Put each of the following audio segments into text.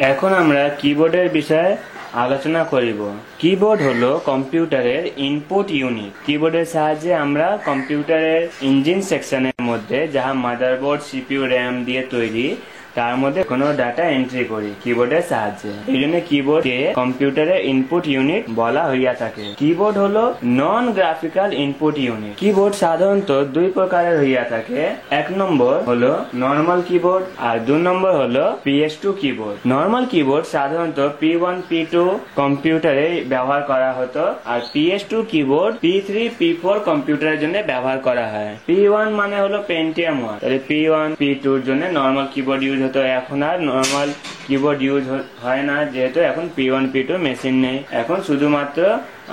এখন আমরা কিবোর্ডের বিষয়ে আলোচনা করিব। কিবোর্ড হলো কম্পিউটারের ইনপুট ইউনিট। কিবোর্ডের সাহায্যে আমরা কম্পিউটারের ইঞ্জিন সেকশনের মধ্যে যাহা মাদারবোর্ড, সিপিইউ, র্যাম দিয়ে তৈরি তার মধ্যে কোনো ডাটা এন্ট্রি করি কিবোর্ডের সাহায্যে। এই জন্য কিবোর্ডকে কম্পিউটারের ইনপুট ইউনিট বলা হইয়া থাকে। কিবোর্ড হলো নন গ্রাফিক্যাল ইনপুট ইউনিট। কিবোর্ড সাধারণত দুই প্রকারের হইয়া থাকে। এক নম্বর হলো নর্মাল কিবোর্ড আর 2 নম্বর হলো ps2 কিবোর্ড। নর্মাল কিবোর্ড সাধারণত p1 p2 কম্পিউটারে ব্যবহার করা হতো, আর ps2 কিবোর্ড p3 p4 কম্পিউটারের জন্য ব্যবহার করা হয়। p1 মানে হলো পেন্টিয়াম 1, তাহলে p1 p2 এর জন্য নর্মাল কিবোর্ড ইউজ হতো। এখন আর নর্মাল কিবোর্ড ইউজ হয় না, যেহেতু এখন p1 p2 মেশিন নেই। এখন শুধুমাত্র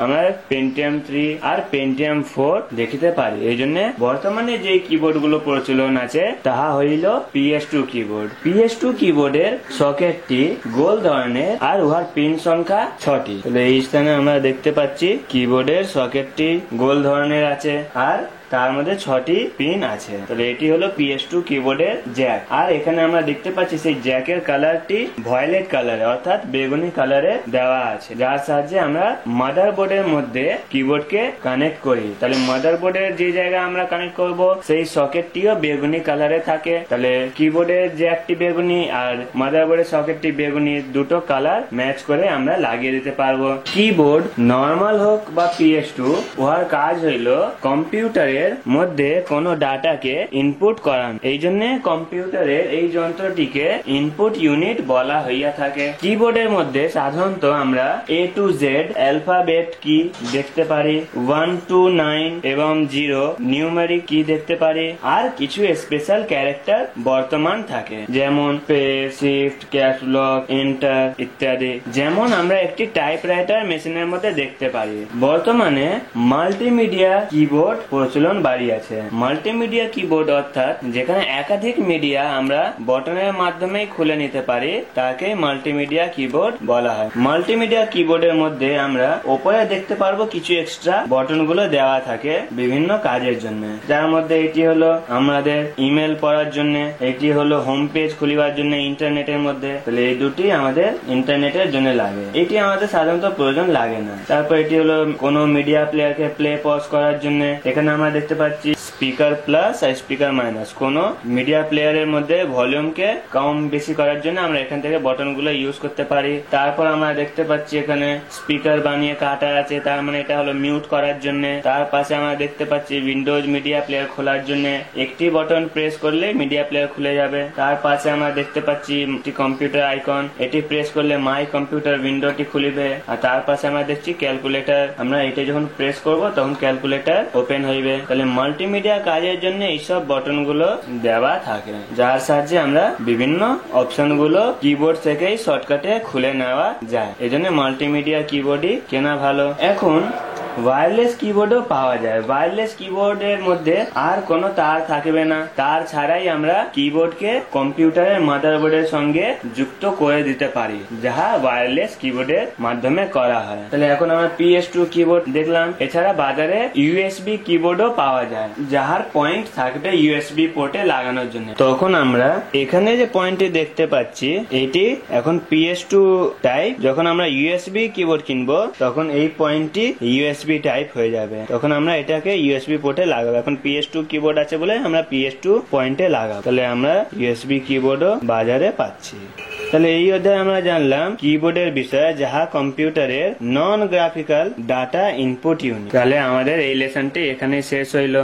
আমরা পেন্টিয়াম 3 আর পেন্টিয়াম 4 দেখিতে পারি। এই জন্য বর্তমানে যে কিবোর্ড গুলো প্রচলন আছে তাহা হইল ps2 কিবোর্ড। ps2 কিবোর্ডের সকেটটি গোল ধরনের আর উহার পিন সংখ্যা 6টি। এই স্থানে আমরা দেখতে পাচ্ছি কিবোর্ডের সকেটটি গোল ধরনের আছে আর তার মধ্যে 6টি পিন আছে। তাহলে এটি হলো ps2 কিবোর্ডের জ্যাক। আর এখানে আমরা দেখতে পাচ্ছি সেই জ্যাকের কালারটি ভায়োলেট কালারে অর্থাৎ বেগুনি কালারে দেওয়া আছে, যার সাহায্যে আমরা মাদারবোর্ডের মধ্যে কিবোর্ডকে কানেক্ট করি। তাহলে মাদারবোর্ডের যে জায়গায় আমরা কানেক্ট করব সেই সকেটটিও বেগুনি কালারে থাকে। তাহলে কিবোর্ডের জ্যাকটি বেগুনি আর মাদারবোর্ডের সকেটটি বেগুনি, দুটো কালার ম্যাচ করে আমরা লাগিয়ে দিতে পারবো। কিবোর্ড নর্মাল হোক বা ps2, উহার কাজ হইল কম্পিউটারের মধ্যে কোন ডাটাকে ইনপুট করান। এই জন্য কম্পিউটারের এই যন্ত্রটিকে ইনপুট ইউনিট বলা হইয়া থাকে। কিবোর্ডের মধ্যে সাধারণত আমরা a to z অ্যালফাবেট কি দেখতে পারি, 1 to 9 এবং 0 নিউমেরিক কি দেখতে পারি, আর কিছু স্পেশাল ক্যারেক্টার বর্তমান থাকে, যেমন space, shift, caps lock, enter ইত্যাদি। যেমন আমরা একটি টাইপরাইটার মেশিনের মধ্যে দেখতে পারি। বর্তমানে মাল্টিমিডিয়া কিবোর্ড প্রচলন বাড়ি আছে। মাল্টিমিডিয়া কিবোর্ড অর্থাৎ যেখানে একাধিক মিডিয়া আমরা বটনের মাধ্যমে খুলে নিতে পারি তাকে মাল্টিমিডিয়া কিবোর্ড বলা হয়। মাল্টিমিডিয়া কিবোর্ডের মধ্যে আমরা উপরে দেখতে পারবো কিছু এক্সট্রা বটন গুলো দেওয়া থাকে বিভিন্ন কাজের জন্য, যার মধ্যে এটি হলো আমাদের ইমেল পড়ার জন্য, এটি হলো হোম পেজ খুলিবার জন্য ইন্টারনেটের মধ্যে। তাহলে এই দুটি আমাদের ইন্টারনেটের জন্য লাগে, এটি আমাদের সাধারণত প্রয়োজন লাগে না। তারপর এটি হলো কোন মিডিয়া প্লেয়ারকে প্লে পজ করার জন্য। এখানে আমরা দেখতে পাচ্ছি স্পিকার প্লাস আর স্পিকার মাইনাস। কোন মিডিয়া প্লেয়ারের মধ্যে ভলিউমকে কম বেশি করার জন্য আমরা এখান থেকে বটন গুলো ইউজ করতে পারি। তারপর আমরা দেখতে পাচ্ছি এখানে স্পিকার বানিয়ে কাটা আছে, তার মানে এটা হলো মিউট করার জন্য। তার পাশে আমরা দেখতে পাচ্ছি উইন্ডোজ মিডিয়া প্লেয়ার খোলার জন্য একটি বটন প্রেস করলে মিডিয়া প্লেয়ার খুলে যাবে। তার পাশে আমরা দেখতে পাচ্ছি কম্পিউটার আইকন, এটি প্রেস করলে মাই কম্পিউটার উইন্ডোটি খুলবে। আর তার পাশে আমরা দেখছি ক্যালকুলেটর, আমরা এটা যখন প্রেস করব তখন ক্যালকুলেটর ওপেন হইবে। তাহলে মাল্টিমিডিয়া কাজের জন্য এইসব বটন গুলো দেওয়া থাকে, যার সাহায্যে আমরা বিভিন্ন অপশন গুলো কিবোর্ড থেকেই শর্টকাটে খুলে নেওয়া যায়। এই জন্য মাল্টিমিডিয়া কিবোর্ডই কেনা ভালো। এখন ওয়্যারলেস কিবোর্ডও পাওয়া যায়। ওয়্যারলেস কিবোর্ডের মধ্যে আর কোনো তার থাকবে না, তার ছাড়াই আমরা কিবোর্ডকে কম্পিউটারের মাদারবোর্ডের সঙ্গে যুক্ত করে দিতে পারি, যাহা ওয়্যারলেস কিবোর্ডের মাধ্যমে করা হয়। তাহলে এখন আমরা ps2 কিবোর্ড দেখলাম। এছাড়া বাজারে ইউএসবি কিবোর্ডও পাওয়া যায়, যাহার পয়েন্ট থাকবে ইউএসবি পোর্টে লাগানোর জন্য। তখন আমরা এখানে যে পয়েন্টটি দেখতে পাচ্ছি এটি এখন ps2 টাইপ। যখন আমরা ইউএসবি কিবোর্ড কিনবো তখন এই পয়েন্টটি ইউএসবি টাইপ হয়ে যাবে, তখন আমরা এটাকে ইউএসবি পোর্টে লাগাবো। এখন ps2 কিবোর্ড আছে বলে আমরা ps2 পয়েন্টে লাগাবো। তাহলে আমরা ইউএসবি কিবোর্ডও বাজারে পাচ্ছি। তাহলে এই অধ্যায়ে আমরা জানলাম কিবোর্ডের বিষয়ে, যাহা কম্পিউটারের নন গ্রাফিক্যাল ডাটা ইনপুট ইউনিট। তাহলে আমাদের এই লেসনটি এখানে শেষ হইল।